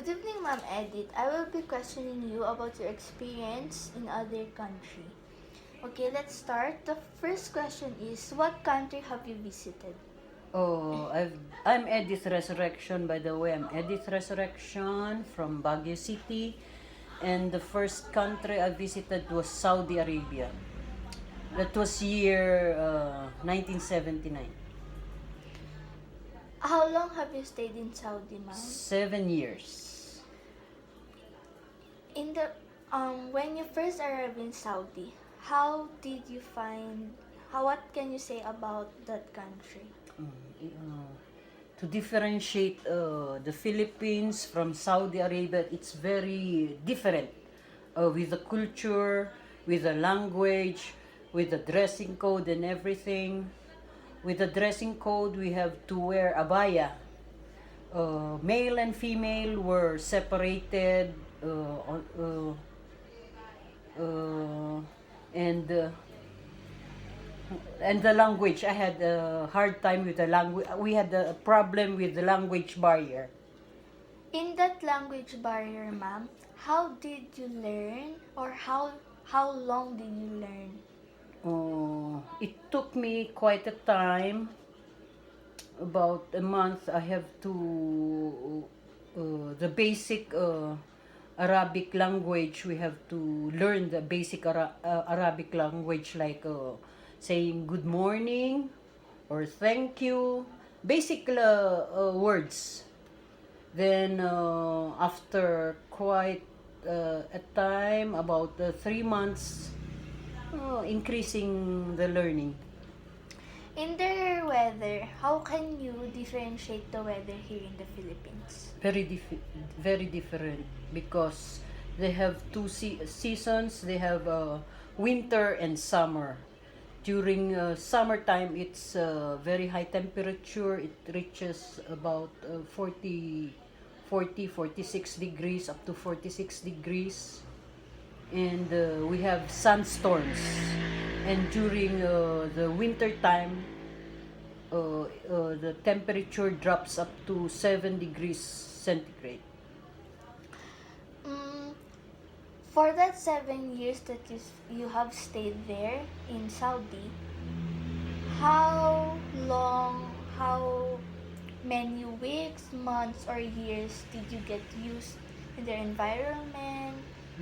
Good evening, Ma'am Edith. I will be questioning you about your experience in other country. Okay, let's start. The first question is, what country have you visited? Oh, I'm Edith Resurrection, by the way. I'm Edith Resurrection from Baguio City. And the first country I visited was Saudi Arabia. That was year 1979. How long have you stayed in Saudi, ma'am? 7 years. In the when you first arrived in Saudi, how did you find what can you say about that country? To differentiate the Philippines from Saudi Arabia, it's very different with the culture, with the language, with the dressing code and everything. With the dressing code, we have to wear abaya. Male and female were separated, and the language. I had a hard time with the language. We had a problem with the language barrier. In that language barrier, ma'am, how did you learn or how long did you learn? It took me quite a time, about a month. I have to the basic Arabic language. We have to learn the basic Arabic language, like saying good morning or thank you, basic words. Then after quite a time, about 3 months, increasing the learning. In their weather, how can you differentiate the weather here in the Philippines? Very different, because they have two seasons. They have winter and summer. During summertime, it's very high temperature. It reaches about 46 degrees, up to 46 degrees. And we have sunstorms. And during the winter time, the temperature drops up to 7 degrees centigrade. For that 7 years that you have stayed there in Saudi, how long, how many weeks, months, or years did you get used in their environment,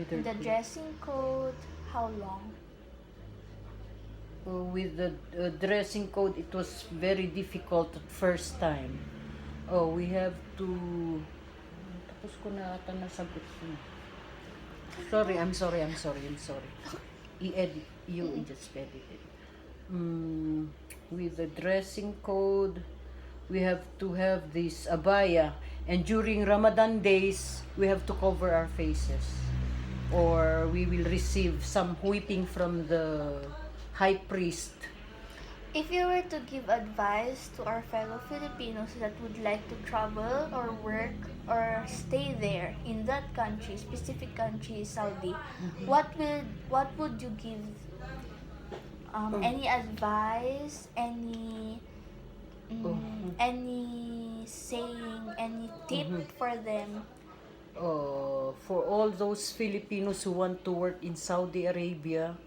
in the dressing code? How long? With the dressing code, it was very difficult at first time. We have to... Tapos ko na ata nasagot ko. Sorry. I-edit. You just edit it. With the dressing code, we have to have this abaya. And during Ramadan days, we have to cover our faces, or we will receive some whipping from the high priest. If you were to give advice to our fellow Filipinos that would like to travel or work or stay there in that country, specific country, Saudi, what would you give? Any advice? Any saying? Any tip for them? For all those Filipinos who want to work in Saudi Arabia,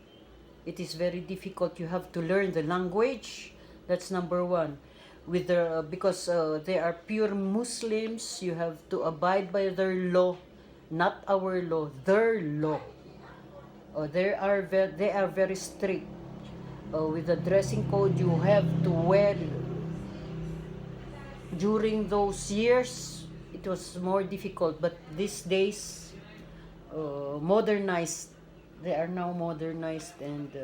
it is very difficult. You have to learn the language. That's number one. Because they are pure Muslims, you have to abide by their law, not our law, their law. They are very strict. With the dressing code, you have to wear. During those years, it was more difficult, but these days, modernized. They are now modernized, and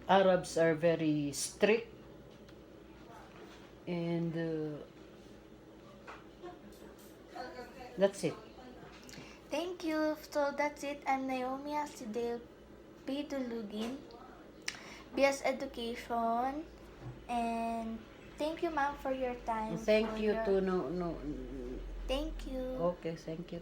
Arabs are very strict, and that's it. Thank you. So that's it. I'm Naomi Asidel P. Dulugin, BS Education, and thank you, ma'am, for your time. Thank you to no. Thank you. Okay, thank you.